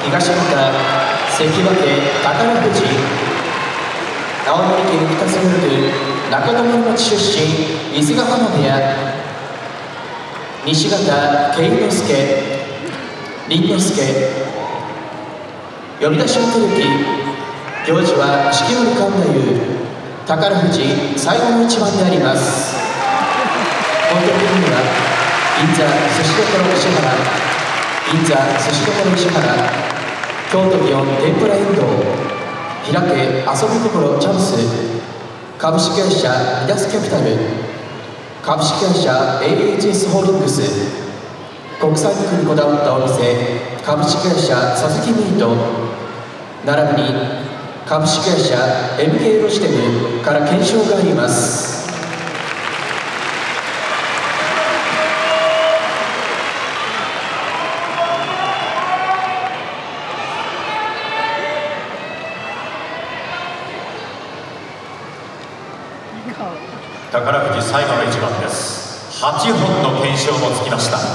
東方関脇宝富士、青森県深津郡中泊町出身伊豆ヶ浜部屋、西方圭之助凛之助、呼び出しを取るき行司は式守勘太夫、宝富士最後の一番であります。本局には銀座寿司処石原、銀座寿司処石原、京都祇園天ぷら遠藤、開け遊び心チャンス、株式会社ミダスキャピタル、株式会社 AHS ホールディングス、国産肉にこだわったお店株式会社佐々木ミート、並びに株式会社 MK ロジテムから検証があります。宝富士最後の一番です。8本の検証もつきました。さ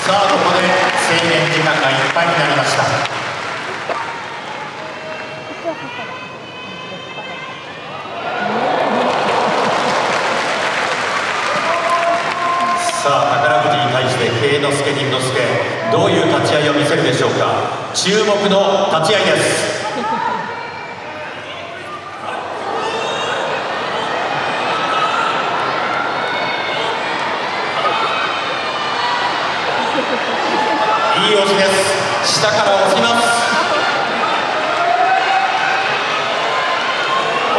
あここで制限時間がいっぱいになりました。さあ宝富士に対して圭之助凛之助、どういう立ち合いを見せるでしょうか。注目の立ち合いです。いい押しです。下から押します。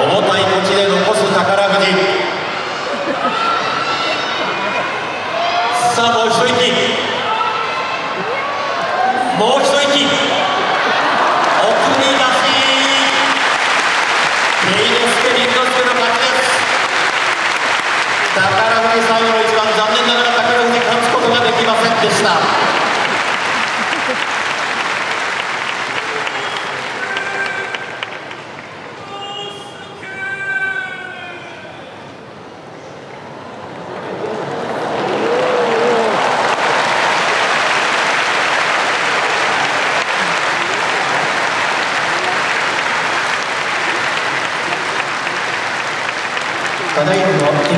重たい土地で残す宝富士。さあもう一息、もう一息、奥に出し圭之助凛之助の勝ちです。宝富士最後の一番、残念ながら宝富士勝つことができませんでした。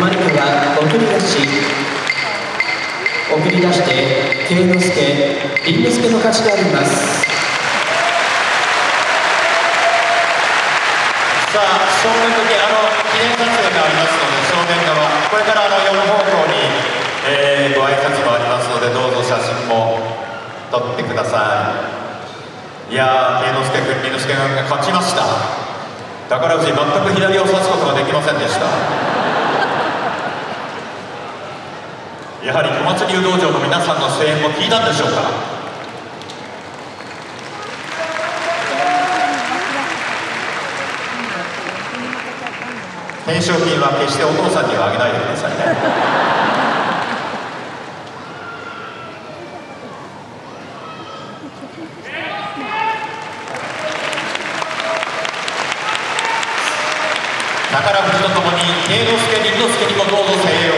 マリコが送り出して慶之助、凛之助の勝ちであります。さあ、正面向け記念撮影がありますので、正面側、これから4方向に、ご挨拶もありますので、どうぞ写真も撮ってください。いやー、慶之助君、凛之助君が勝ちました。宝富士、全く左を差すことができませんでした。やはり小松流道場の皆さんの声援も聞いたんでしょうか。懸賞金は決してお父さんにはあげないでくださいね。宝富士とともに慶之助、凛之助にもどうぞ声援を。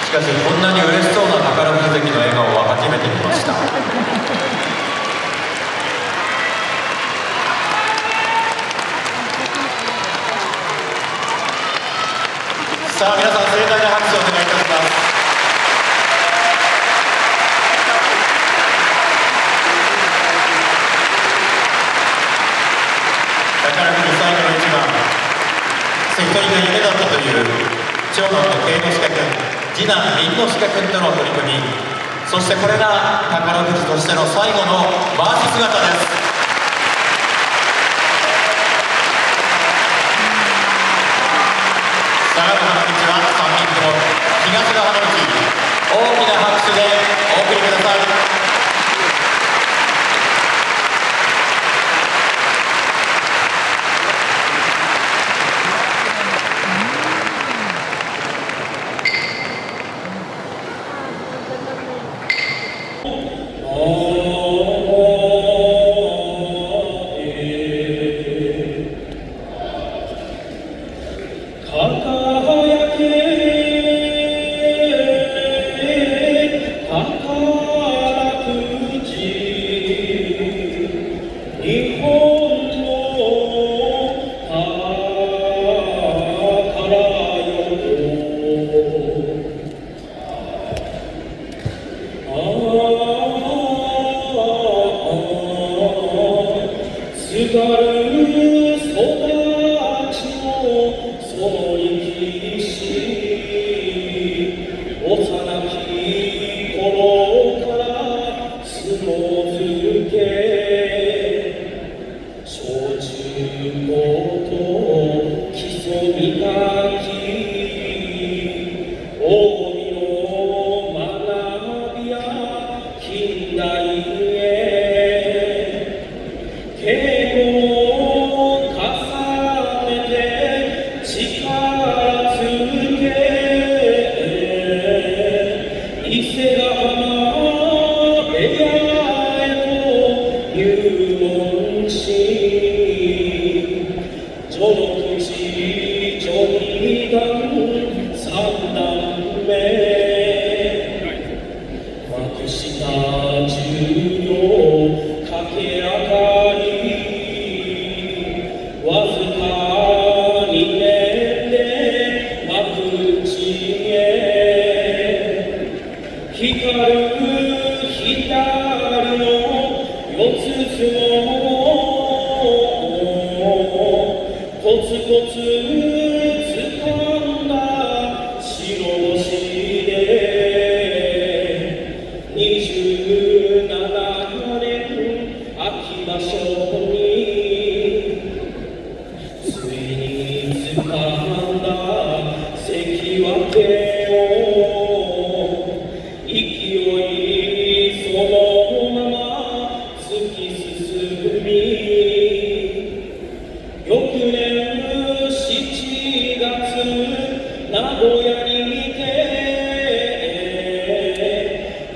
しかし、こんなに嬉しそうな宝富士関の笑顔は初めて見ました。さあ、皆さん盛大な拍手をお願いいたします。宝富士最後の一番、関取が夢だったという長男の慶之助君、次男凛之助君との取り組み、そしてこれが宝富士としての最後の回し姿です。相模花道は3人とも東が花道、大きな拍手でお送りください。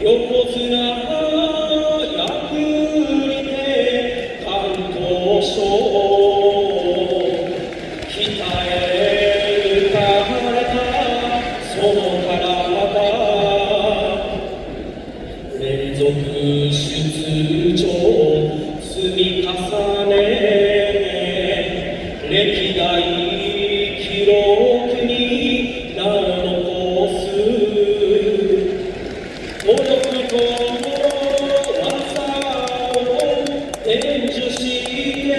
横綱歴代記録に名を残す努力と技を伝授して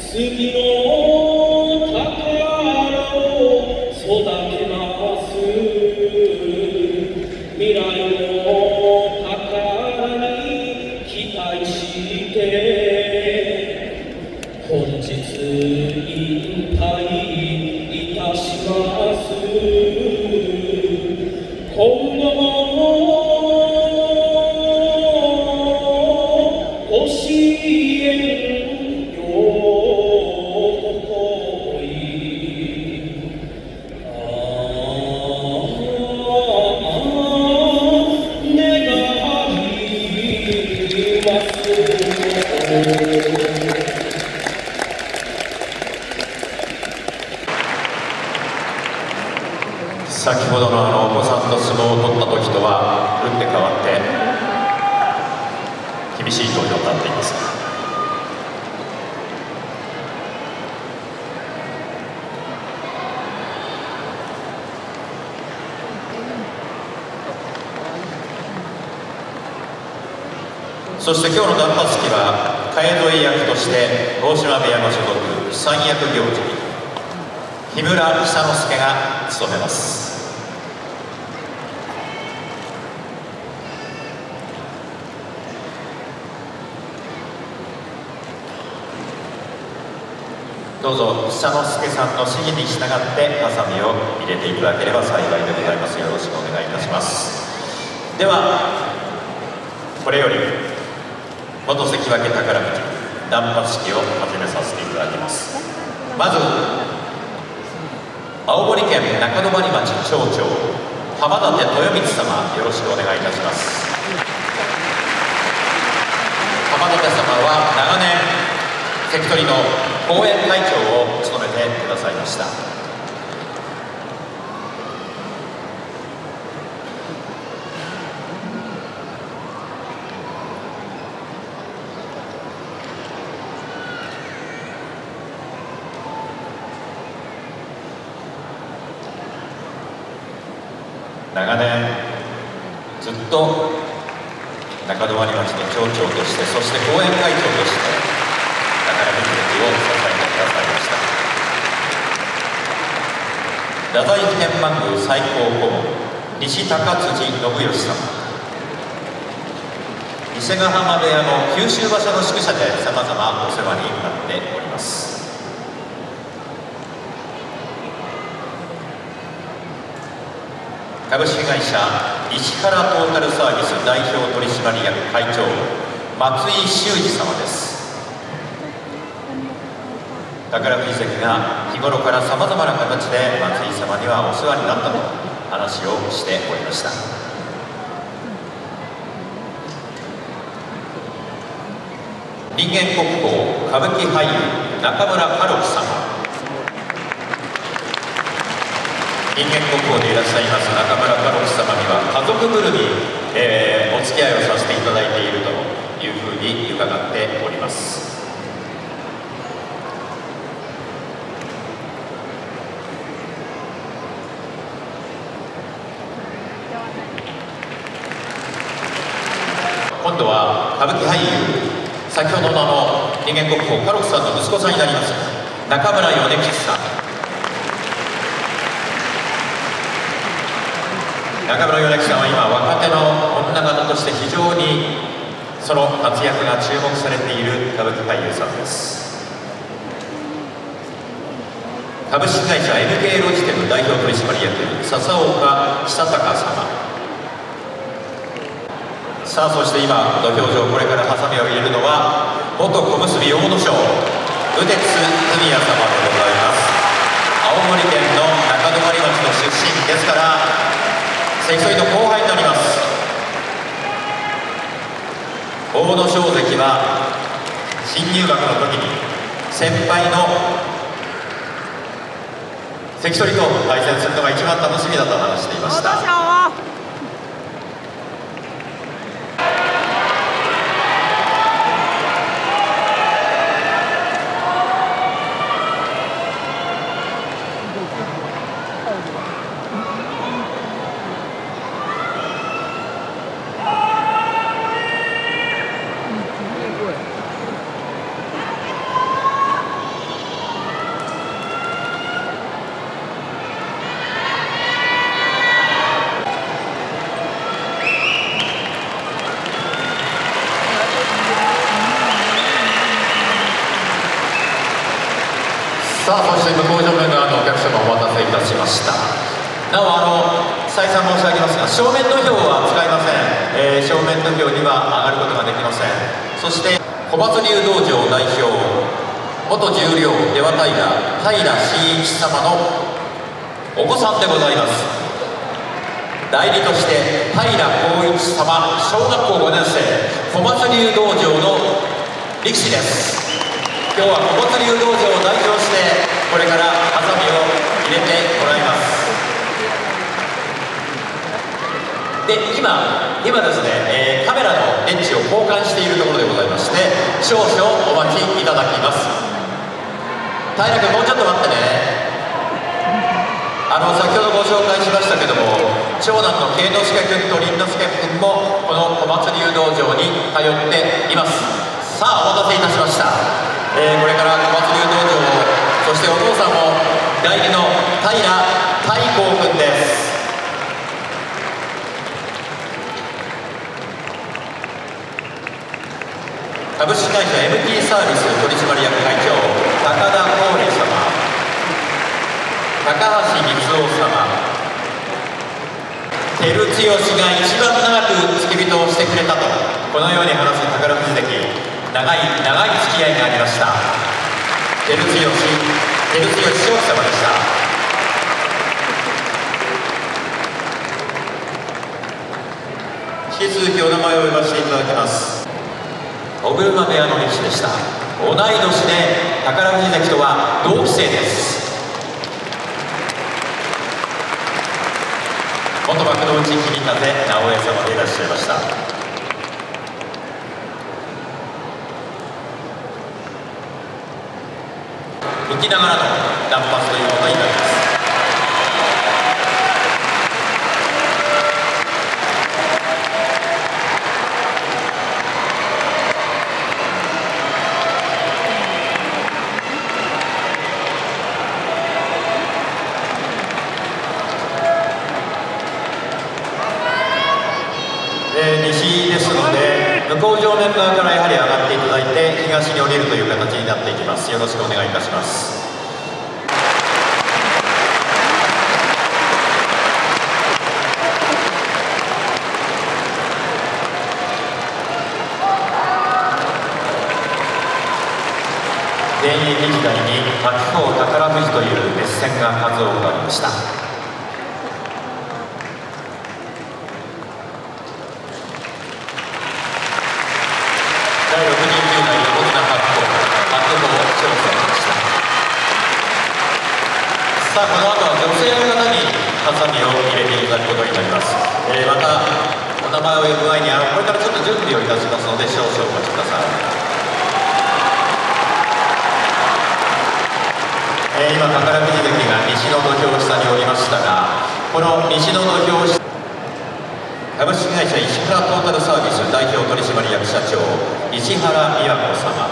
次の宝を育てます未来の宝に期待して本日引退いたします今後も教えんよ先ほどのお子さんと相撲を取った時とは打って変わって厳しい表情になっています。そして今日の断髪式は替え添い役として大島部屋の所属三役行司日村久之助が務めます。どうぞ久之助さんの指示に従ってハサミを入れていただければ幸いでございます。よろしくお願いいたします。ではこれより元関脇宝富士断髪式を始めさせていただきます。まず青森県中泊町町長浜舘豊光様、よろしくお願いいたします。浜舘様は長年関取の後援会長を務めてくださいました。長年ずっと中泊町の町長として、そして後援会長として宝富士関を支えてくださいました。太宰府天満宮最高顧問西高辻信義様、伊勢ヶ浜部屋の九州場所の宿舎でさまざまお世話になっております。株式会社石原トータルサービス代表取締役会長松井修二様です。宝富士関が日頃からさまざまな形で松井様にはお世話になったと話をしておりました。人間国宝歌舞伎俳優中村歌六様、人間国宝でいらっしゃいます中村歌六様には家族ぐるみ、お付き合いをさせていただいているというふうに伺っております。今度は歌舞伎俳優、先ほどの人間国宝歌六さんの息子さんになります中村米吉さん。中村米吉さんは今若手の女方として非常にその活躍が注目されている歌舞伎俳優さんです。株式会社 NK ロジテル代表取締役笹岡久隆様。さあ、そして今土俵上これからハサミを入れるのは元小結阿武咲宇鉄文也様でございます。青森県の中泊町の出身ですから関取の後輩になります。阿武咲関は新入学の時に先輩の関取と対戦するのが一番楽しみだと話していました。さあ、そして向こう正面側のお客様お待たせいたしました。なお再三申し上げますが、正面土俵は使いません。正面土俵には上がることができません。そして小松流道場代表元十両出羽平真一様のお子さんでございます。代理として平光一様、小学校5年生、小松流道場の力士です。今日は小松流道場を代表してこれからハサミを入れてもらいます。で、今ですね、カメラのレンチを交換しているところでございまして、少々お待ちいただきます。平君、もうちょっと待ってね。先ほどご紹介しましたけども、長男の慶之助君と凛之助君もこの小松流道場に通っています。さあ、お待たせいたしました。これから小松流道場を、そしてお父さんも代理の平太閤君です。株式会社 MT サービス取締役会長高田光礼様、高橋光雄様、照強が一番長く付き人をしてくれたと、このように話す宝富士関、長い付き合いがありました。照強正輝様でした。引き続きお名前を呼ばせていただきます。尾車部屋の力士でした。同い年で宝富士関とは同期生です。元幕内君風直江様でいらっしゃいました。浮きながらの断髪ということになります。西ですので、向こう正面側からやはり上がっていただいて東に降りるという形になっていきます。よろしくお願いいたします。現役時代に白鵬宝富士という熱戦が数多くありました。第69代横綱白鵬挑戦しました。さあ、この後は女性の方にハサミを入れていただくことになります。またお名前を呼ぶ前にこれからちょっと準備をいたしますので少々お待ちください。今宝富士関が西の土俵下におりましたが、この西の土俵下、株式会社石原トータルサービス代表取締役社長石原美和子様、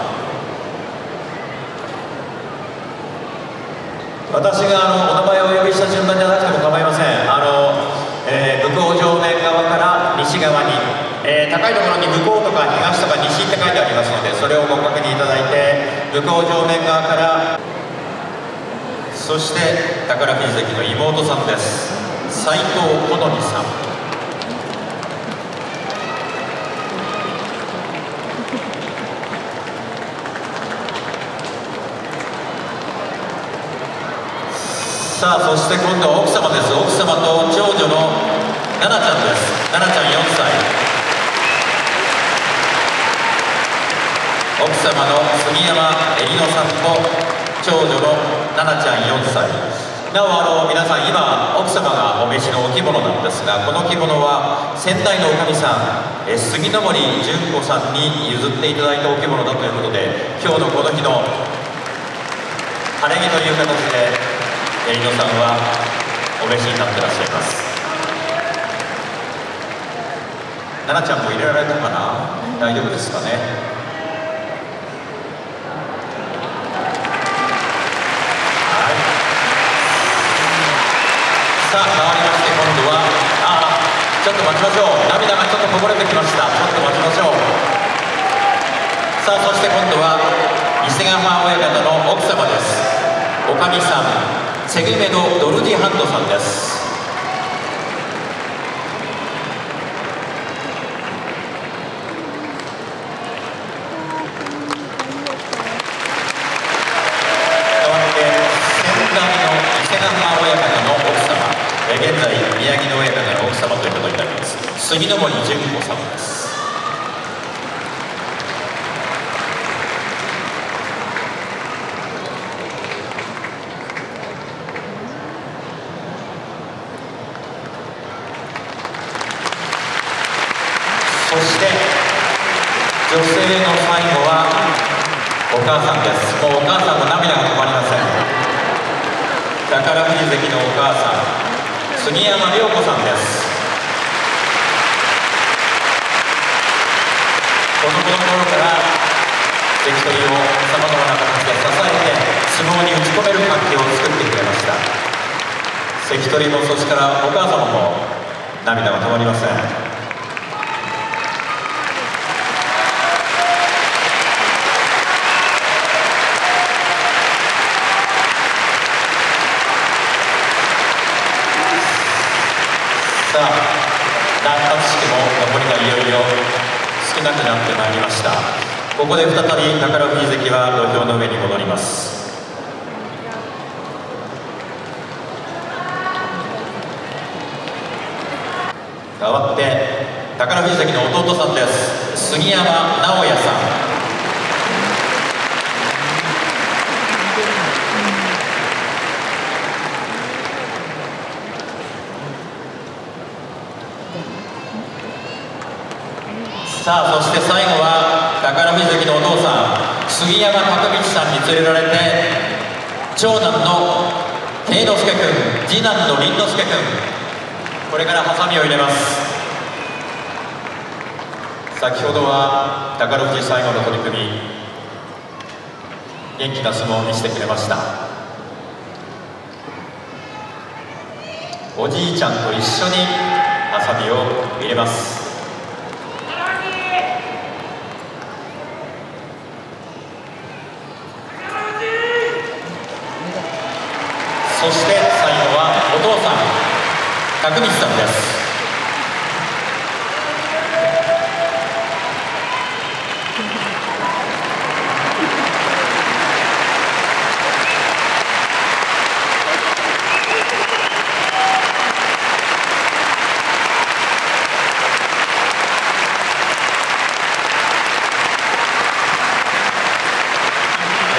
私がお名前をお呼びした順番じゃなくても構いません。向こう正面側から西側に、高いところに向こうとか東とか西って書いてありますので、それをご確認いただいて、向こう正面側から、そして宝富士関の妹さんです、斉藤好美さん。さあ、そして今度は奥様です。奥様と長女の奈々ちゃんです。奈々ちゃん4歳。奥様の杉山恵里乃さんと長女の奈々ちゃん4歳。なお皆さん、今奥様がお召しのお着物なんですが、この着物は先代のおかみさん、杉の森純子さんに譲っていただいたお着物だということで、今日のこの日の晴れ着という形で恵里乃さんはお召しになってらっしゃいます。奈々ちゃんも入れられたかな、大丈夫ですかね。はい、さあ、変わりまして今度はちょっと待ちましょう。涙がちょっとこぼれてきました。ちょっと待ちましょう。さあ、そして今度は伊勢ヶ濱親方の奥様です。大上さん、セグメド・ドルディハンドさんです。代わって先代の伊勢ヶ浜親方の奥様、現在宮城野親方の奥様ということになります杉の森純子様です。そして女性の最後はお母さんです。もうお母さんの涙が止まりません。宝富士関のお母さん、杉山良子さんです。子供の頃から関取をさまざまな形で支えて相撲に打ち込める環境を作ってくれました。関取もそしてからお母様も涙が止まりません。さあ、断髪式も残りがいよいよ少なくなってまいりました。ここで再び宝富士関は土俵の上に戻ります。代わって宝富士関の弟さんです。杉山直也さん。さあ、そして最後は宝富士関のお父さん杉山孝道さんに連れられて、長男の慶之助君、次男の凛之助君、これからハサミを入れます。先ほどは宝富士最後の取組、元気な相撲を見せてくれました。おじいちゃんと一緒にハサミを入れます。そして最後はお父さん孝道さんです。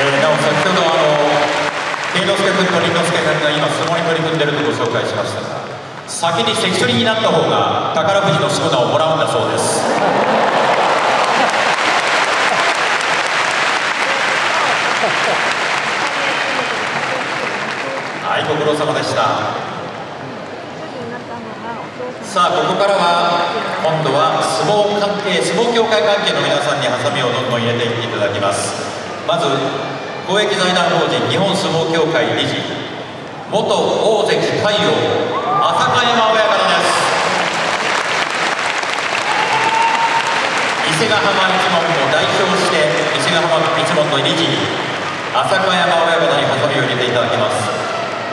なお先ほど慶之助君と凛之助君が今相撲に取り組んでいるとご紹介しましたが、先に関取になった方が宝富士のしこ名をもらうんだそうです。はい、ご苦労様でした。さあ、ここからは今度は相撲協会関係の皆さんにハサミをどんどん入れていっていただきます。まず公益財団法人日本相撲協会理事、元大関魁皇浅香山親方です。伊勢ヶ浜一門を代表して伊勢ヶ浜一門の理事に浅香山親方にハサミを入れていただきます。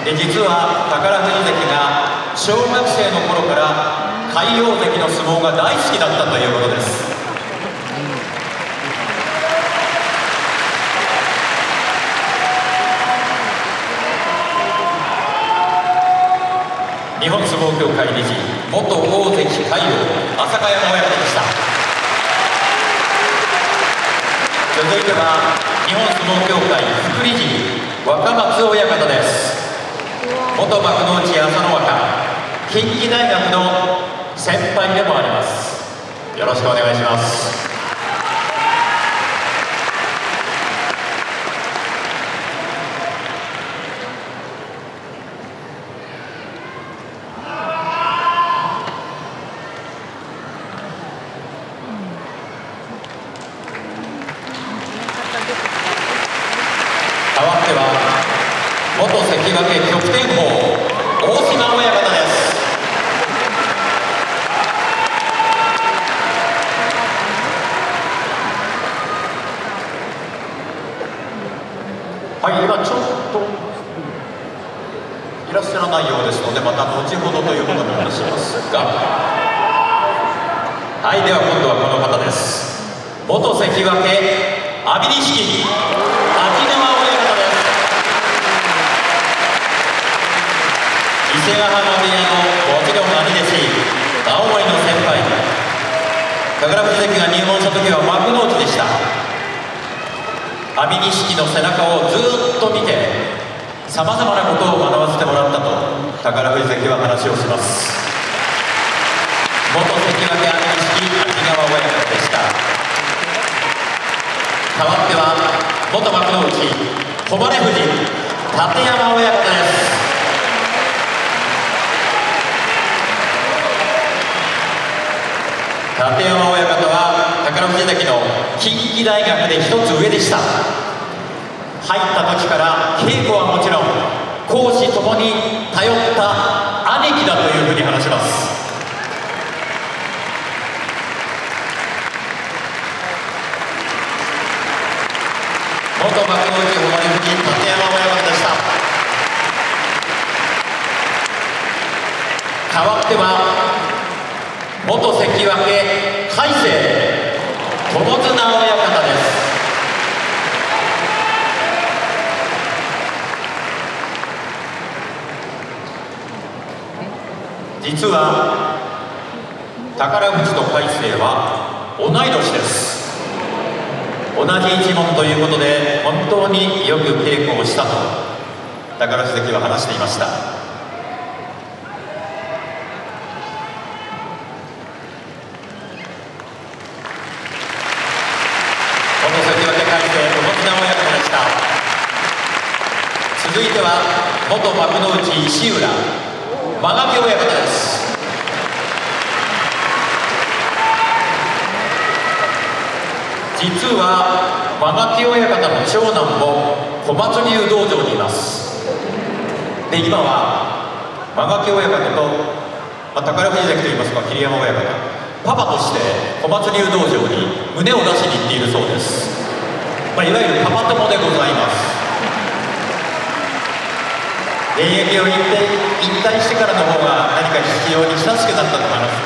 で、実は宝富士関が小学生の頃から魁皇関の相撲が大好きだったということです。日本相撲協会理事、元大関魁皇浅香山親方でした。続いては日本相撲協会副理事、若松親方です。元幕内朝乃若、近畿大学の先輩でもあります。よろしくお願いします。代わっては元関脇旭天鵬大島親方です。はい、今ちょっといらっしゃらないようですので、また後ほどということになりますが、はい、では今度はこの方です。元関脇阿炎錦安治川親方です。伊勢ヶ濱部屋のもちろん兄弟子、青森の先輩、宝富士関が入門した時は幕内でした。阿炎錦の背中をずっと見てさまざまなことを学ばせてもらったと宝富士関は話をします。元関脇阿炎錦安治川親方でした。代わっては元幕内誉富士立山親方です。立山親方は宝富士関の近畿大学で一つ上でした。入った時から稽古はもちろん公私ともに頼った兄貴だというふうに話します。元幕内誉富士立山親方でした。代わっては元関脇海星友綱親方です。実は宝富士と海星は同い年です。同じ一門ということで本当によく稽古をしたと宝富士関は話していました。続いては元幕内石浦間垣親方です。実は間垣親方の長男も小松流道場にいます。で今は間垣親方と、宝富士関といいますか桐山親方パパとして小松流道場に胸を出しに行っているそうです。いわゆるパパ友でございます。現役を引退してからの方が何か必要に親しくなったと話す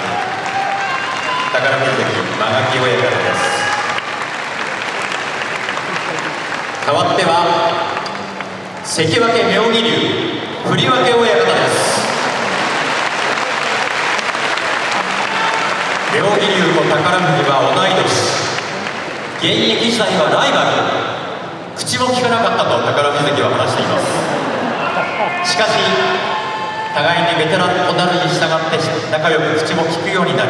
宝富士関間垣親方です。代わっては関脇妙義龍振り分け親方です。妙義龍と宝富士は同い年、現役時代はライバル、口も利かなかったと宝富士関は話しています。しかし互いにベテランとなるに従って仲良く口も利くようになり、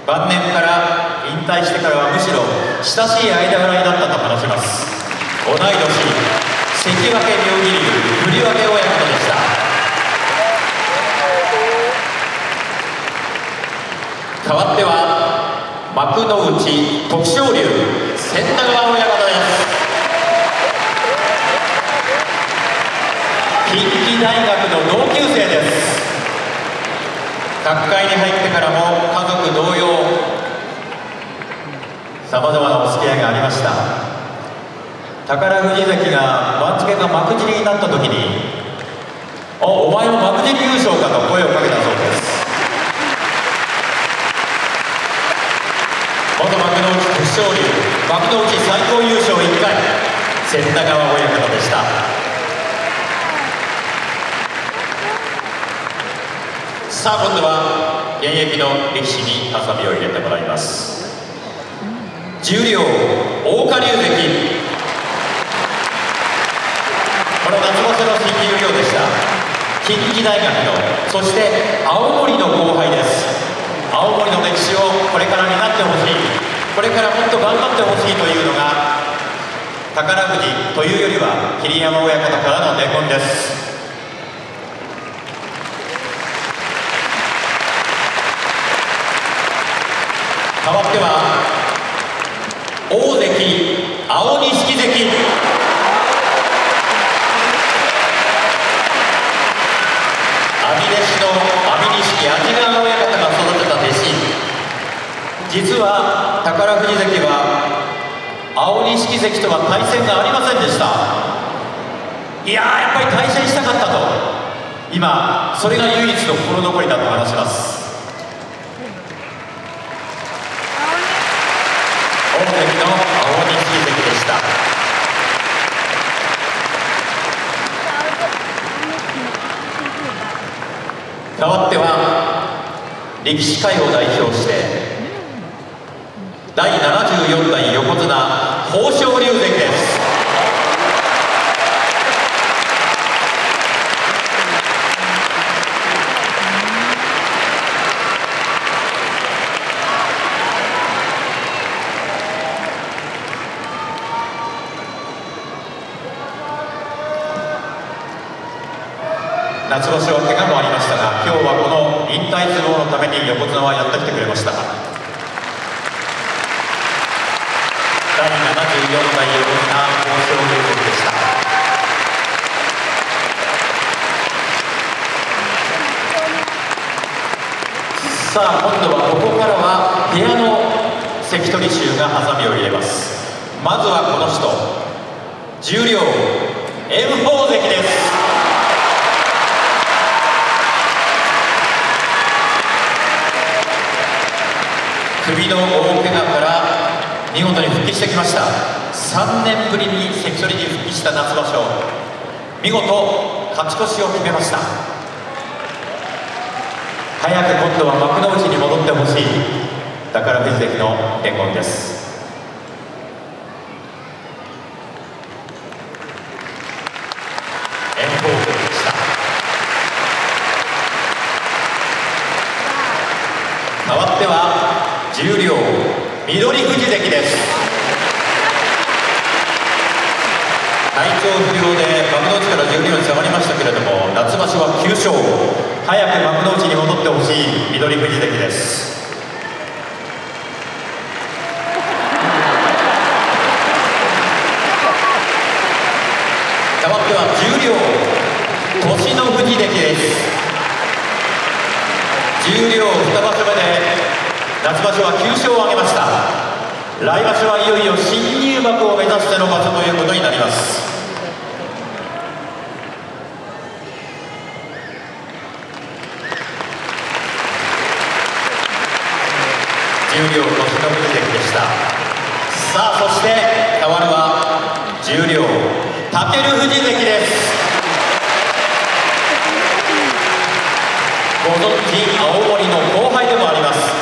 晩年から引退してからはむしろ親しい間柄になったと話します。同い年関脇妙義龍振り分け親方でした。代わっては幕内徳勝龍千田川親方です。近畿大学の同級生です。角界に入ってからも家族同様さまざまなお付き合いがありました。宝富士関が番付が幕尻になった時に「お前も幕尻優勝か」と声をかけたそうです。元幕内徳勝龍幕内最高優勝1回千田川親方でした。さあ今度は現役の力士にハサミを入れてもらいます。十両大花龍関、この夏場所の新十両でした。近畿大学のそして青森の後輩です。青森の歴史をこれから担ってほしい、これからもっと頑張ってほしいというのが宝富士というよりは桐山親方からの伝言です。代わっては大関青錦関、阿炎弟子の阿炎錦安治川親方が育てた弟子。実は宝富士関は青錦関とは対戦がありませんでした。いやーやっぱり対戦したかったと今それが唯一の心残りだと話します。大関の青錦関でした。代わっては力士会を代表して第74代横綱豊昇龍関です。夏場所は怪我もありましたが、今日はこの引退相撲のために横綱はやってきてくれました。第74代横綱豊昇龍関でした。さあ今度はここからは部屋の関取衆がハサミを入れます。まずはこの人、十両炎鵬関です。首の大怪我から見事に復帰してきました。3年ぶりに関取に復帰した夏場所、見事勝ち越しを決めました。早く今度は幕内に戻ってほしい宝富士関の伝言です。炎鵬関でした。代わっては十両翠富士関です。体調不良で幕内から十両に下がりましたけれども、夏場所は9勝、早く幕内に戻ってほしい翠富士関です。代わっては十両栃ノ富士関です。十両2場所目で夏場所は9勝を挙げました。来場所はいよいよ新入幕を目指しての場所ということになります。十両の日の富士関でした。さあそして変わるは十両武尊富士関です。ご存知青森の後輩でもあります。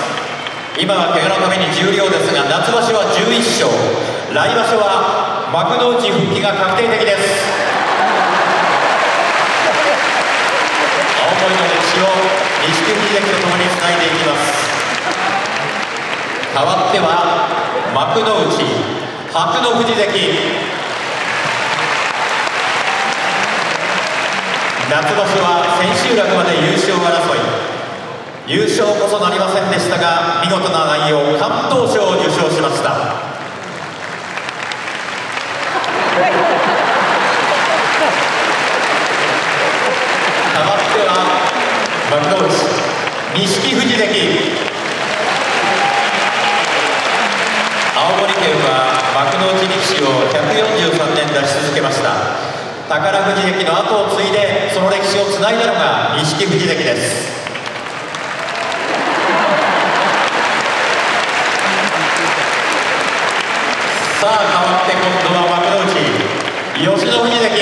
今は怪我のために十両ですが、夏場所は11勝、来場所は幕内復帰が確定的です。青森の歴史を錦富士関とともにつないでいきます。代わっては幕内白の富士関。夏場所は千秋楽まで優勝争い、優勝こそなりませんでしたが、見事な内容、敢闘賞を受賞しました。さあ代わっては幕内錦富士関。青森県は幕内力士を143年出し続けました。宝富士関の後を継いでその歴史をつないだのが錦富士関です。さあ変わって今度は幕内吉野富士関。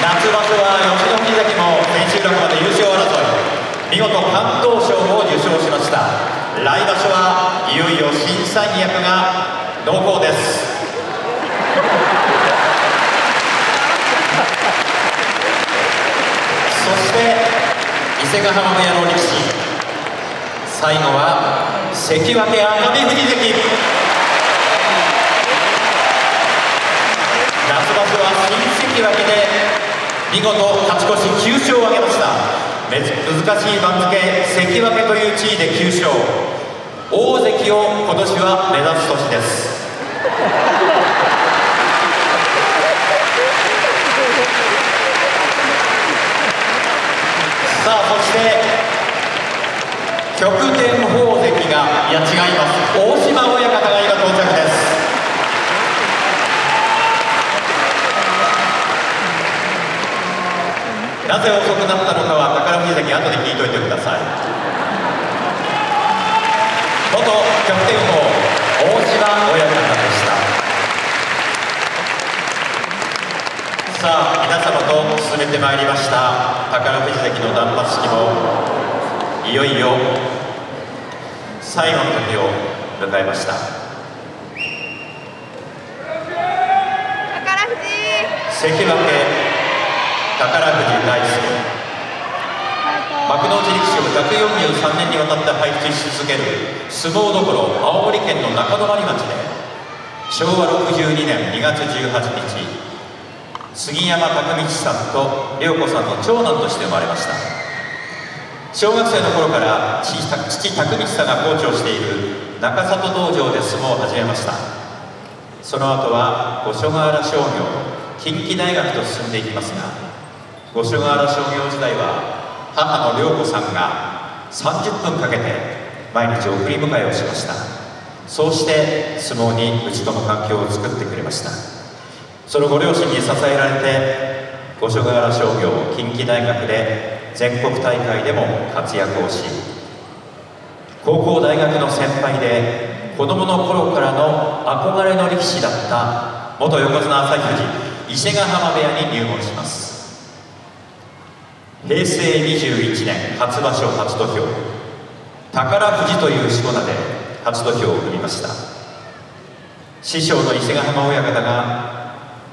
夏場所は吉野富士関も千秋楽まで優勝争い、見事敢闘賞を受賞しました。来場所はいよいよ新三役が濃厚です。そして伊勢ヶ濱部屋の力士、最後は関脇熱海富士関。夏場所は新関脇で見事勝ち越し9勝を挙げました。難しい番付関脇という地位で9勝、大関を今年は目指す年です。さあそして旭天鵬関が、いや違います、大島親方が今到着です。なぜ遅くなったのかは宝富士関後で聞いといてください。元キャプテン王大島親方でした。さあ皆様と進めてまいりました宝富士関の断髪式もいよいよ最後の時を迎えました。宝富士関脇宝富士大輔、幕内力士を143年にわたって輩出し続ける相撲どころ青森県の中泊町で昭和62年2月18日杉山拓道さんと涼子さんの長男として生まれました。小学生の頃から父拓道さんがコーチをしている中里道場で相撲を始めました。その後は五所川原商業近畿大学と進んでいきますが、五所川原商業時代は母の涼子さんが30分かけて毎日送り迎えをしました。そうして相撲に打ち込む環境を作ってくれました。そのご両親に支えられて五所川原商業近畿大学で全国大会でも活躍をし、高校大学の先輩で子どもの頃からの憧れの力士だった元横綱朝日富士伊勢ヶ濱部屋に入門します。平成21年初場所初土俵、宝富士というしこ名で初土俵を踏みました。師匠の伊勢ヶ濱親方が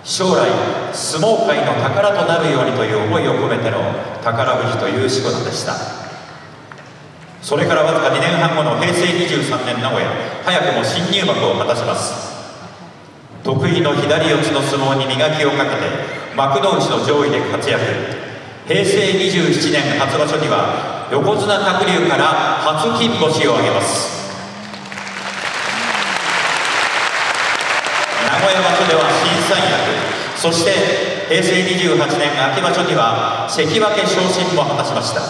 将来相撲界の宝となるようにという思いを込めての宝富士というしこ名でした。それからわずか2年半後の平成23年名古屋、早くも新入幕を果たします。得意の左四つの相撲に磨きをかけて幕内の上位で活躍。平成27年初場所には横綱鶴竜から初金星を挙げます。名古屋場所では新三役、そして平成28年秋場所には関脇昇進も果たしました。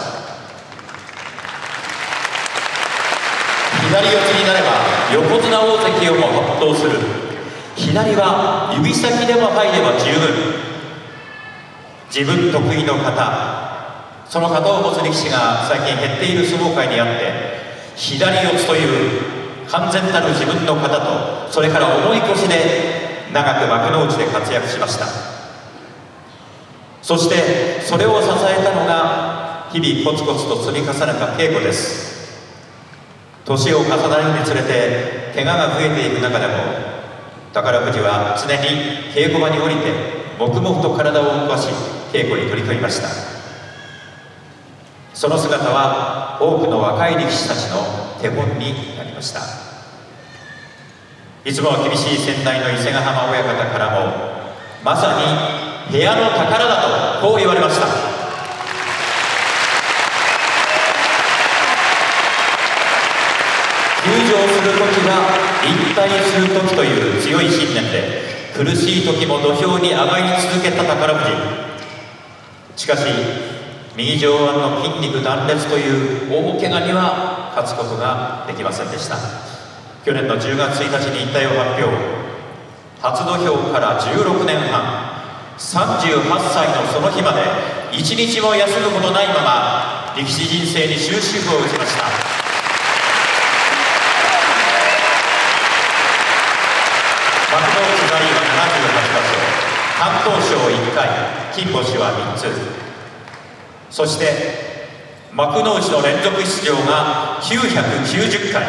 左四つになれば横綱大関をも圧倒する。左は指先でも入れば十分。自分得意の型、その型を持つ力士が最近減っている相撲界にあって、左四つという完全なる自分の型と、それから重い腰で長く幕内で活躍しました。そしてそれを支えたのが日々コツコツと積み重ねた稽古です。年を重ねるにつれて怪我が増えていく中でも、宝富士は常に稽古場に降りて黙々と体を動かし稽古に取り組みました。その姿は多くの若い力士たちの手本になりました。いつも厳しい先代の伊勢ヶ濱親方からも、まさに部屋の宝だとこう言われました。休場する時は引退する時という強い信念で苦しい時も土俵に上がり続けた宝富士。しかし右上腕の筋肉断裂という大怪我には勝つことができませんでした。去年の10月1日に引退を発表。初土俵から16年半、38歳のその日まで一日も休むことないまま力士人生に終止符を打ちました。幕内在位は78場所、敢闘賞1回、金星は3つ、そして幕内の連続出場が990回、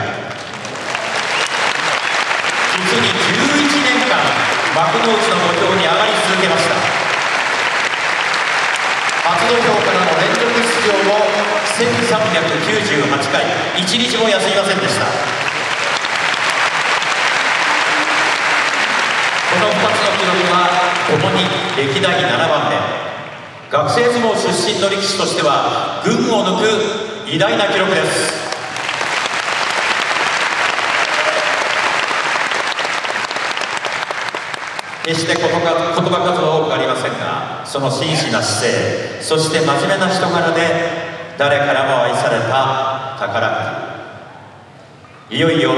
実に11年間幕内の土俵に上がり続けました。初土俵からの連続出場も1398回、一日も休みませんでした。この2つの記録は共に歴代7番目。学生相撲出身の力士としては群を抜く偉大な記録です。決して言葉数は多くありませんが、その真摯な姿勢、そして真面目な人柄で誰からも愛された宝富士。いよいよ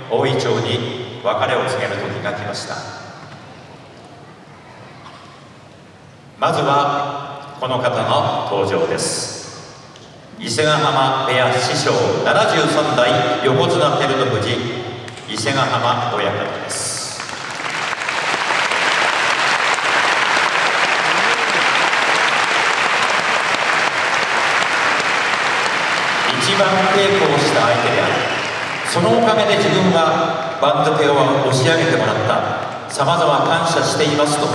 大銀杏に別れを告げる時が来ました。まずはこの方の登場です。伊勢ヶ浜部屋師匠73代横綱照ノ富士伊勢ヶ浜親方です。一番稽古をした相手である、そのおかげで自分は番付を押し上げてもらった、さまざま感謝していますと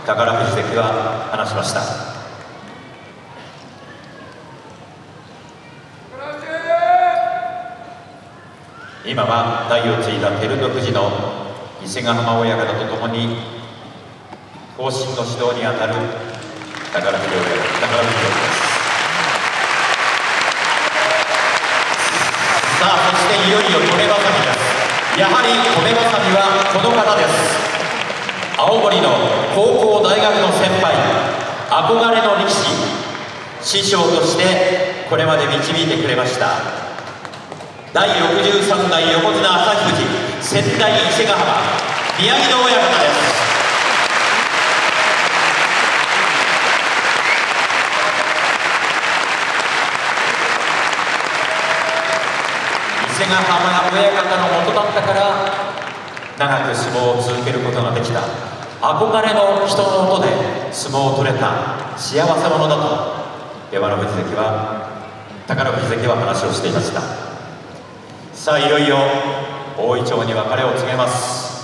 宝富士関は話しました。今は代を継いだ照ノ富士の伊勢ヶ浜親方とともに後進の指導にあたる宝富士親方です。さあ、そしていよいよ止めばさみです。やはり止めばさみはこの方です。青森の高校大学の先輩、憧れの力士、師匠としてこれまで導いてくれました第63代横綱朝日富士仙台伊勢ヶ浜宮城野親方です。伊勢ヶ浜親方の元だったから長く相撲を続けることができた、憧れの人の元で相撲を取れた幸せ者だと宝富士関は話をしていました。さあ、いよいよ大イチョウに別れを告げます。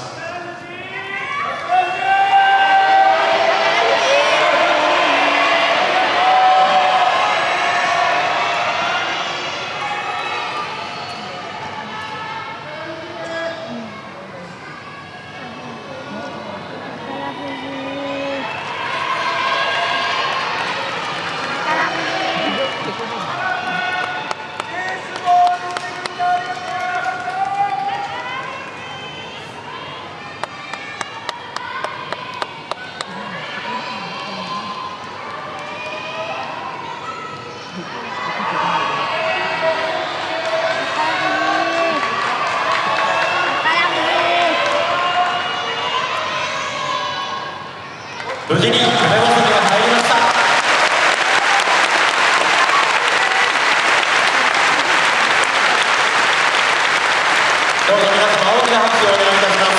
無事に止めばさみが入りました。どうぞ皆様大きな拍手をお願いいたします。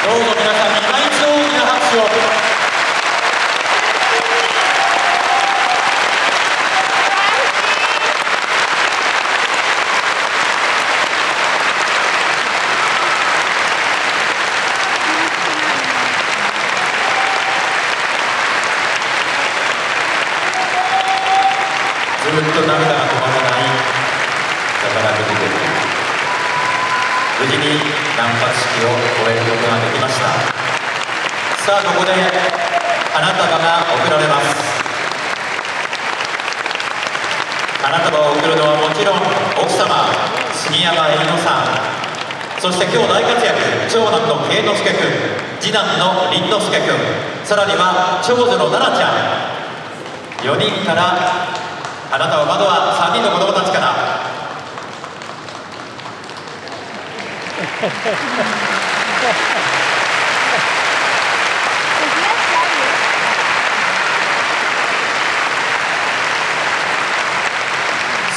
どうぞ皆さんに今一度大きな拍手を。ずっと涙が止まらない宝富士関、無事に断髪式を終えることができました。さあ、ここで花束が贈られます。花束を贈るのはもちろん奥様杉山恵里乃さん、そして今日大活躍長男の慶之助君、次男の凛之助君、さらには長女の奈々ちゃん、4人から花束、まずは3人の子供たちから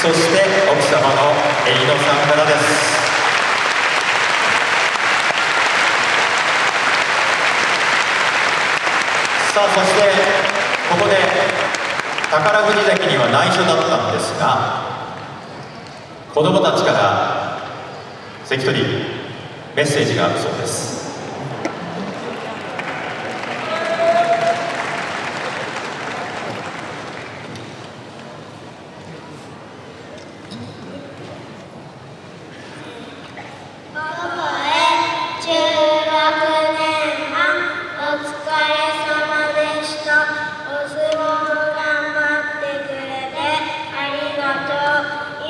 そして奥様の恵里乃さんからです。さあ、そしてここで宝富士関には内緒だったんですが、子供たちから関取メッセージがあるそうです。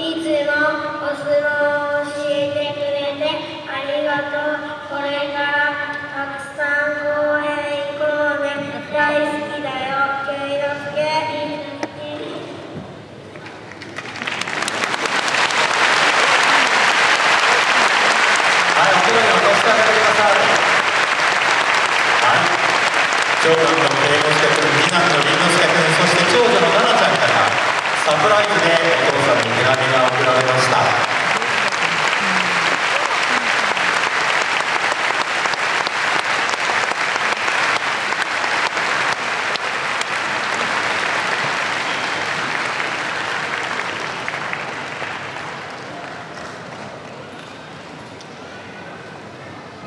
いつもお相撲を教えてくれてありがとう。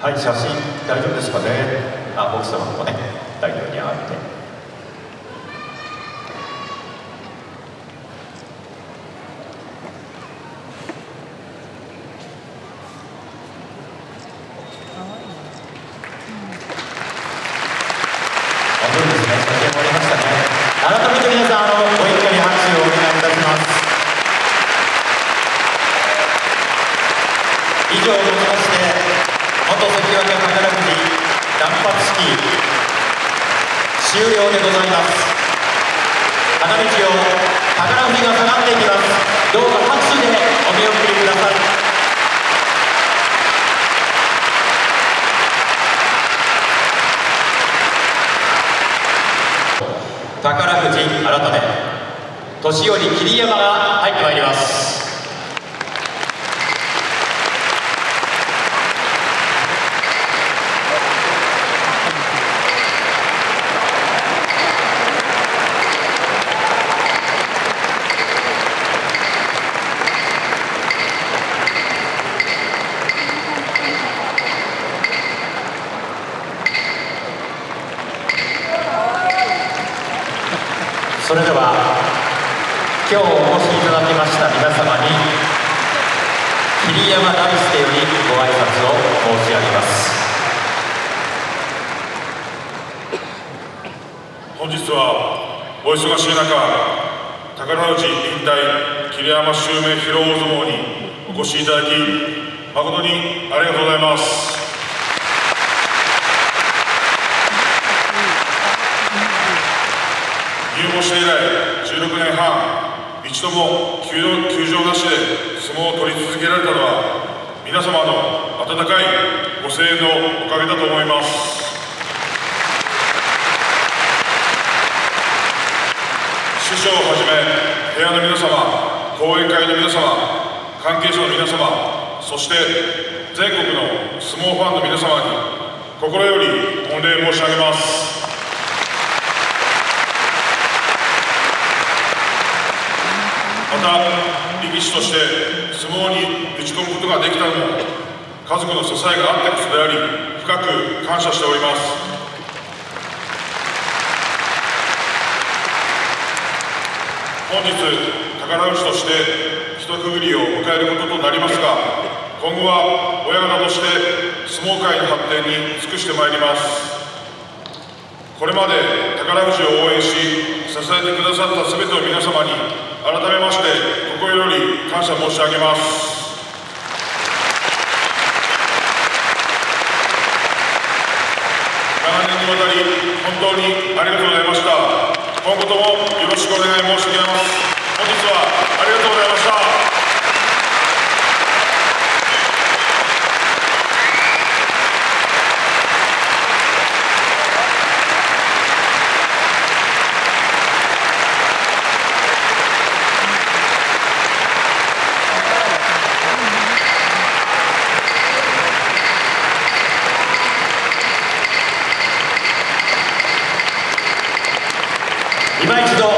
はい、写真大丈夫ですかね。奥様もね、大丈夫に上がって。本当にですね、写真終わりましたね。改めて皆さん、ご一家に拍手をお願いいたします。以上をもちまして、元関脇宝富士断髪式終了でございます。花道を宝富士が下がっていきます。どうか拍手でお見送りください。宝富士改め年寄桐山が入ってまいります。それでは今日お越しいただきました皆様に桐山大輔よりご挨拶を申し上げます。本日はお忙しい中、宝富士引退桐山襲名披露大相撲にお越しいただき誠にありがとうございます。入門して以来16年半、一度も休場なしで相撲を取り続けられたのは皆様の温かいご声援のおかげだと思います。師匠をはじめ部屋の皆様、後援会の皆様、関係者の皆様、そして全国の相撲ファンの皆様に心より御礼申し上げます。また力士として相撲に打ち込むことができたのも家族の支えがあってこそであり、深く感謝しております。本日宝富士として一区切りを迎えることとなりますが、今後は親方として相撲界の発展に尽くしてまいります。これまで宝富士を応援し支えてくださったすべての皆様に改めまして心より感謝申し上げます。長年にわたり本当にありがとうございました。今後ともよろしくお願い申し上げます。本日はありがとうございました。今一度